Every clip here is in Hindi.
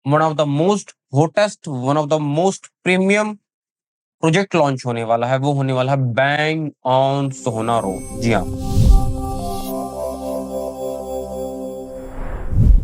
One of the most hottest, one of the most premium project launch होने वाला है, वो होने वाला है बैंक ऑन सोहना रोड। जी हाँ।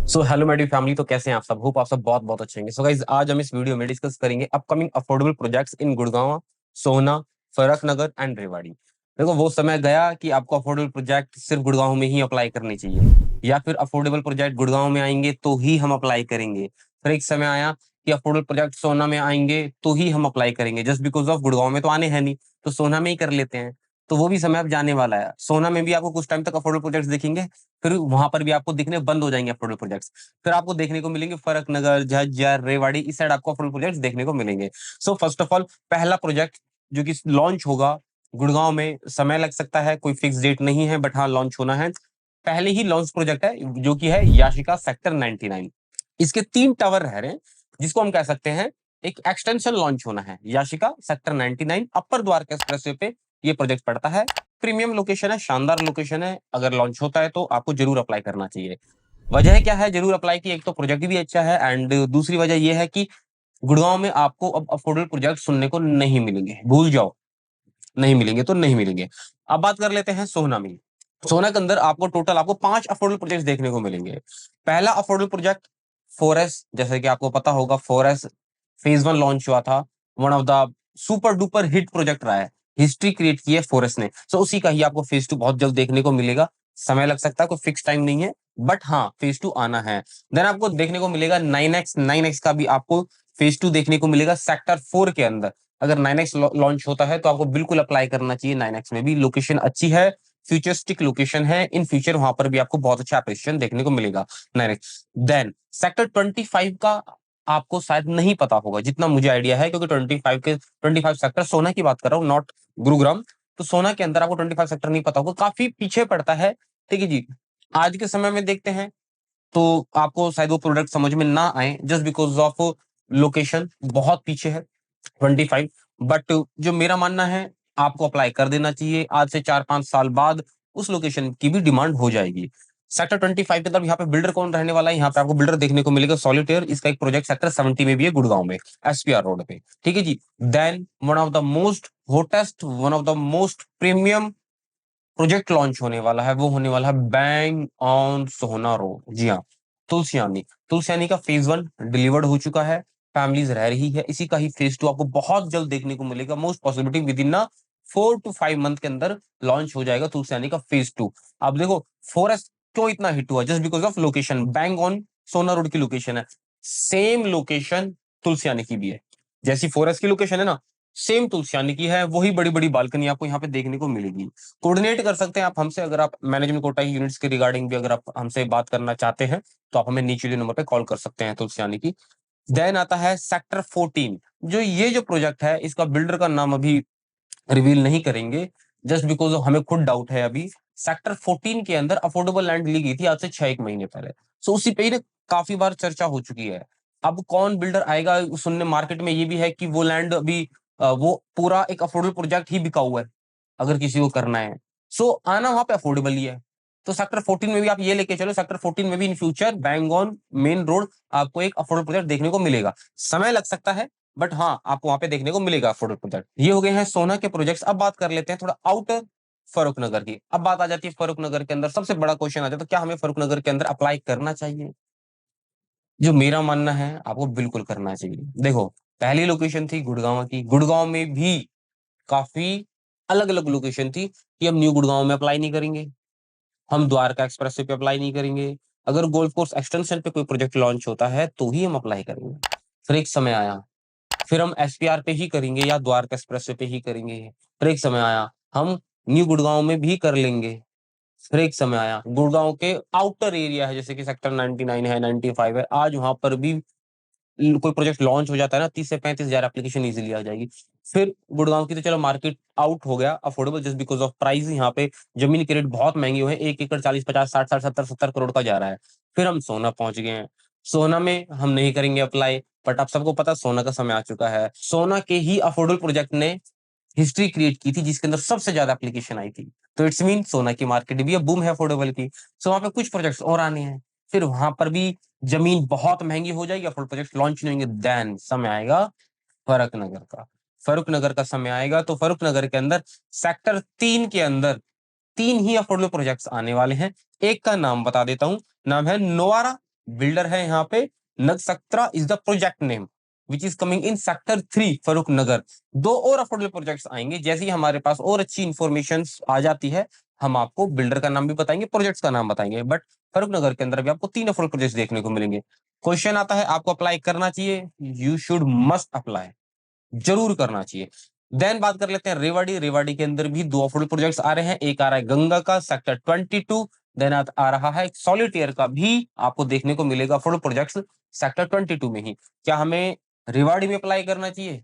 सो हेलो मेरी फैमिली, तो कैसे हैं आप सब? होप आप सब बहुत बहुत अच्छे होंगे। सो गाइस, आज हम इस वीडियो में डिस्कस करेंगे upcoming affordable projects in Gurgaon, Sohna, Farrukh Nagar and Rewari. देखो, वो समय गया कि आपको अफोर्डेबल प्रोजेक्ट सिर्फ गुड़गांव में ही अप्लाई करने चाहिए, या फिर अफोर्डेबल प्रोजेक्ट गुड़गांव में आएंगे तो ही हम अप्लाई करेंगे। फिर एक समय आया कि अफोर्डेबल प्रोजेक्ट सोहना में आएंगे तो ही हम अप्लाई करेंगे, जस्ट बिकॉज ऑफ गुड़गांव में तो आने हैं नहीं, तो सोहना में ही कर लेते हैं। तो वो भी समय अब जाने वाला है। सोहना में भी आपको कुछ टाइम तक अफोर्डेबल प्रोजेक्ट्स दिखेंगे, फिर वहां पर भी आपको दिखने बंद हो जाएंगे अफोर्डेबल प्रोजेक्ट्स। फिर आपको देखने को मिलेंगे फरक नगर, झज्जर, रेवाड़ी, इस साइड आपको अफोर्डेबल प्रोजेक्ट्स देखने को मिलेंगे। सो फर्स्ट ऑफ ऑल, पहला प्रोजेक्ट जो कि लॉन्च होगा गुड़गांव में, समय लग सकता है, कोई फिक्स डेट नहीं है, बट हाँ लॉन्च होना है। पहले ही लॉन्च प्रोजेक्ट है जो कि है याशिका सेक्टर 99। इसके 3 टावर रह रहे हैं, जिसको हम कह सकते हैं एक एक्सटेंशन लॉन्च होना है। याशिका सेक्टर 99 अपर द्वारका एक्सप्रेसवे पे ये प्रोजेक्ट पड़ता है। प्रीमियम लोकेशन है, शानदार लोकेशन है। अगर लॉन्च होता है तो आपको जरूर अप्लाई करना चाहिए। वजह क्या है जरूर अप्लाई की? एक तो प्रोजेक्ट भी अच्छा है, एंड दूसरी वजह यह है कि गुड़गांव में आपको अब अफोर्डेबल प्रोजेक्ट सुनने को नहीं मिलेंगे। भूल जाओ, नहीं मिलेंगे तो नहीं मिलेंगे। अब बात कर लेते हैं सोहना में। सोहना के अंदर आपको टोटल आपको 5 अफोर्डेबल प्रोजेक्ट देखने को मिलेंगे। पहला अफोर्डेबल प्रोजेक्ट फोरेस्ट, जैसे कि आपको पता होगा, फोरेस्ट फेज 1 लॉन्च हुआ था। One of the super duper hit project रहा है, हिस्ट्री क्रिएट की है फोरेस्ट ने। सो उसी का ही आपको फेज 2 बहुत जल्द देखने को मिलेगा। समय लग सकता है, कोई फिक्स टाइम नहीं है, बट हाँ फेज 2 आना है। देन आपको देखने को मिलेगा 9x का भी आपको फेज 2 देखने को मिलेगा सेक्टर 4 के अंदर। अगर 9x लॉन्च होता है तो आपको बिल्कुल अप्लाई करना चाहिए। 9x में भी लोकेशन अच्छी है, फ्यूचरिस्टिक लोकेशन है। इन फ्यूचर वहां पर भी आपको बहुत अच्छा अप्रिसिएशन देखने को मिलेगा 9x। देन सेक्टर 25 का आपको शायद नहीं पता होगा, जितना मुझे आइडिया है, क्योंकि 25 सेक्टर सोना की बात कर रहा हूँ, नॉट गुरुग्राम। तो सोना के अंदर आपको 25 सेक्टर नहीं पता होगा, काफी पीछे पड़ता है। ठीक है जी। आज के समय में देखते हैं तो आपको शायद वो प्रोडक्ट समझ में ना आए, जस्ट बिकॉज ऑफ लोकेशन बहुत पीछे है 25। बट जो मेरा मानना है, आपको अप्लाई कर देना चाहिए। आज से 4-5 साल बाद उस लोकेशन की भी डिमांड हो जाएगी। सेक्टर 25 के तरफ यहाँ पे बिल्डर कौन रहने वाला है? यहाँ पे आपको बिल्डर देखने को मिलेगा सॉलिटेयर। इसका एक प्रोजेक्ट सेक्टर 70 में भी है, गुड़गांव में, एसपीआर रोड पे। ठीक है जी। Then one of the most hottest, one of the most premium project launch होने वाला है, वो होने वाला है बैंक ऑन सोहना रोड। जी हाँ, तुलसियानी। तुलसियानी का फेज 1 डिलीवर्ड हो चुका है, फैमिलीज रह रही है। इसी का ही फेज 2 आपको बहुत जल्द देखने को मिलेगा। मोस्ट पॉसिबिलिटी विद इन ना 4 to 5 मंथ के अंदर लॉन्च हो जाएगा तुलसियानी का फेज 2। अब देखो, फॉरेस्ट क्यों इतना हिट हुआ? Just because of location. Bank on सोना रोड की लोकेशन है, सेम लोकेशन तुलसियानी की भी है। जैसी फॉरेस्ट की लोकेशन है ना, सेम तुलसियानी की है। वही बड़ी बड़ी बालकनी आपको यहाँ पे देखने को मिलेगी। कोऑर्डिनेट कर सकते हैं आप हमसे, अगर आप मैनेजमेंट कोटा की यूनिट्स के रिगार्डिंग भी अगर आप हमसे बात करना चाहते हैं, तो आप हमें नीचे नंबर पे कॉल कर सकते हैं, तुलसियानी की। देन आता है सेक्टर 14। जो ये जो प्रोजेक्ट है, इसका बिल्डर का नाम अभी रिवील नहीं करेंगे, जस्ट बिकॉज हमें खुद डाउट है अभी। सेक्टर 14 के अंदर अफोर्डेबल लैंड ली गई थी आज से 6-1 महीने पहले। सो उसी पे ही ना काफी बार चर्चा हो चुकी है। अब कौन बिल्डर आएगा सुनने? मार्केट में ये भी है कि वो लैंड अभी वो पूरा एक अफोर्डेबल प्रोजेक्ट ही बिका हुआ है, अगर किसी को करना है। सो आना वहां पे अफोर्डेबल ही है। तो सेक्टर 14 में भी आप ये लेके चलो, सेक्टर 14 में भी इन फ्यूचर बैंगॉन मेन रोड आपको एक अफोर्डेबल प्रोजेक्ट देखने को मिलेगा। समय लग सकता है, बट हाँ आपको वहां पे देखने को मिलेगा अफोर्डेबल प्रोजेक्ट। ये हो गए हैं सोना के प्रोजेक्ट्स। अब बात कर लेते हैं थोड़ा आउटर फरूख नगर की। अब बात आ जाती है फरूख नगर के अंदर, सबसे बड़ा क्वेश्चन आ जाता है, तो क्या हमें फरूख नगर के अंदर अप्लाई करना चाहिए? जो मेरा मानना है, आपको बिल्कुल करना चाहिए। देखो, पहली लोकेशन थी गुड़गांव की, गुड़गांव में भी काफी अलग अलग लोकेशन थी कि हम न्यू गुड़गांव में अप्लाई नहीं करेंगे, हम द्वारका एक्सप्रेस पे अप्लाई नहीं करेंगे। अगर गोल्फ कोर्स एक्सटेंशन पे कोई प्रोजेक्ट लॉन्च होता है तो ही हम अप्लाई करेंगे। फिर एक समय आया, फिर हम एसपीआर पे ही करेंगे या द्वारका एक्सप्रेस पे ही करेंगे। फिर एक समय आया, हम न्यू गुड़गांव में भी कर लेंगे। फिर एक समय आया, गुड़गांव के आउटर एरिया है, जैसे कि सेक्टर 99 है, 95 है, आज वहां पर भी कोई प्रोजेक्ट लॉन्च हो जाता है ना, 30 से 35 हजार एप्लीकेशन इजीली आ जाएगी। फिर गुड़गांव की तो चलो मार्केट आउट हो गया affordable, just because of price. यहाँ पे जमीन के रेट बहुत महंगे हुए हैं, 1 एकड़ 40, 50, 60, 60, 70 करोड़ का जा रहा है। फिर हम सोना पहुंच गए हैं। सोना में हम नहीं करेंगे अप्लाई, बट आप सबको पता सोना का समय आ चुका है। सोना के ही अफोर्डेबल प्रोजेक्ट ने हिस्ट्री क्रिएट की थी, जिसके अंदर सबसे ज्यादा एप्लीकेशन आई थी। तो इट्स मीन सोना की मार्केट भी अब बूम है अफोर्डेबल की। सो वहां पे कुछ प्रोजेक्ट्स और आने हैं, फिर वहां पर भी जमीन बहुत महंगी हो जाएगी, अफोर्डेबल प्रोजेक्ट लॉन्च नहीं होंगे, देन समय आएगा फर्रुख नगर का। फर्रुख नगर का समय आएगा तो फर्रुख नगर के अंदर सेक्टर 3 के अंदर 3 ही अफोर्डेबल प्रोजेक्ट्स आने वाले हैं। एक का नाम बता देता हूं, नाम है नोवारा, बिल्डर है यहाँ पे नगसक्त्रा is the project name which is coming in sector 3 Farrukh Nagar. 2 और अफोर्डेबल प्रोजेक्ट्स आएंगे, जैसे ही हमारे पास और अच्छी इंफॉर्मेशन आ जाती है हम आपको बिल्डर का नाम भी बताएंगे, प्रोजेक्ट्स का नाम बताएंगे। बट फर्रुख नगर के अंदर भी आपको 3 अफोर्डेबल प्रोजेक्ट्स देखने को मिलेंगे। क्वेश्चन आता है आपको अप्लाई करना चाहिए, यू शुड मस्ट अप्लाई, जरूर करना चाहिए। देन बात कर लेते हैं रेवाड़ी। रेवाड़ी के अंदर भी 2 अफोर्डेबल प्रोजेक्ट्स आ रहे हैं, एक आ रहा है गंगा का सेक्टर 22, देन आ रहा है सॉलिटेयर का भी आपको देखने को मिलेगा अफोर्डेबल प्रोजेक्ट्स सेक्टर 22 में ही। क्या हमें रेवाड़ी में अप्लाई करना चाहिए?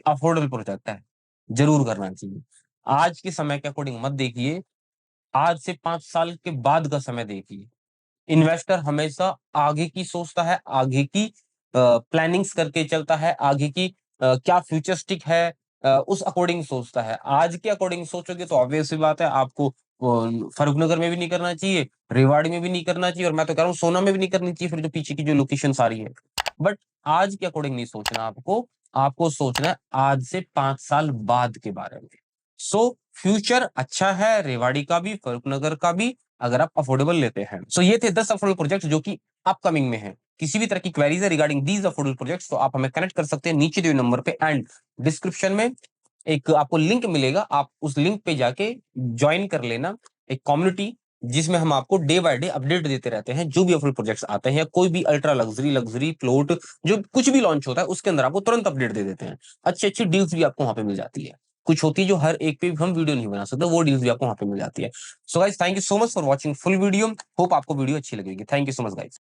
अफोर्डेबल प्रोजेक्ट है, जरूर करना चाहिए। आज के समय के अकॉर्डिंग मत देखिए, आज से 5 साल के बाद का समय देखिए। इन्वेस्टर हमेशा आगे की सोचता है, आगे की प्लानिंग्स करके चलता है, आगे की क्या फ्यूचरिस्टिक है उस अकॉर्डिंग सोचता है। आज के अकॉर्डिंग सोचोगे तो ऑब्वियस सी बात है आपको फर्रुख नगर में भी नहीं करना चाहिए, रेवाड़ी में भी नहीं करना चाहिए, और मैं तो कह रहा हूँ सोना में भी नहीं करनी चाहिए, फिर जो पीछे की जो लोकेशन सारी है। बट आज के अकॉर्डिंग नहीं सोचना आपको, आपको सोचना है आज से 5 साल बाद के बारे में। सो फ्यूचर अच्छा है रेवाड़ी का भी, फर्रुख नगर का भी, अगर आप अफोर्डेबल लेते हैं। सो ये थे 10 अफोर्डेबल प्रोजेक्ट जो कि अपकमिंग में है। किसी भी तरह की क्वेरीज है रिगार्डिंग दीज अफोर्डेबल प्रोजेक्ट्स तो आप हमें कनेक्ट कर सकते हैं नीचे दिए नंबर पे, एंड डिस्क्रिप्शन में एक आपको लिंक मिलेगा, आप उस लिंक पे जाके ज्वाइन कर लेना एक कम्युनिटी, जिसमें हम आपको डे बाय डे अपडेट देते रहते हैं। जो भी अफोर्डेबल प्रोजेक्ट्स आते हैं या कोई भी अल्ट्रा लग्जरी लग्जरी प्लॉट जो कुछ भी लॉन्च होता है उसके अंदर आपको तुरंत अपडेट दे देते हैं। अच्छी अच्छी डील्स भी आपको वहां पे मिल जाती है, कुछ होती है जो हर एक पे हम वीडियो नहीं बना सकते, वो डील्स भी आपको वहां पे मिल जाती है। So guys thank you so much for watching full video, hope आपको वीडियो अच्छी लगेगी। Thank you so much guys.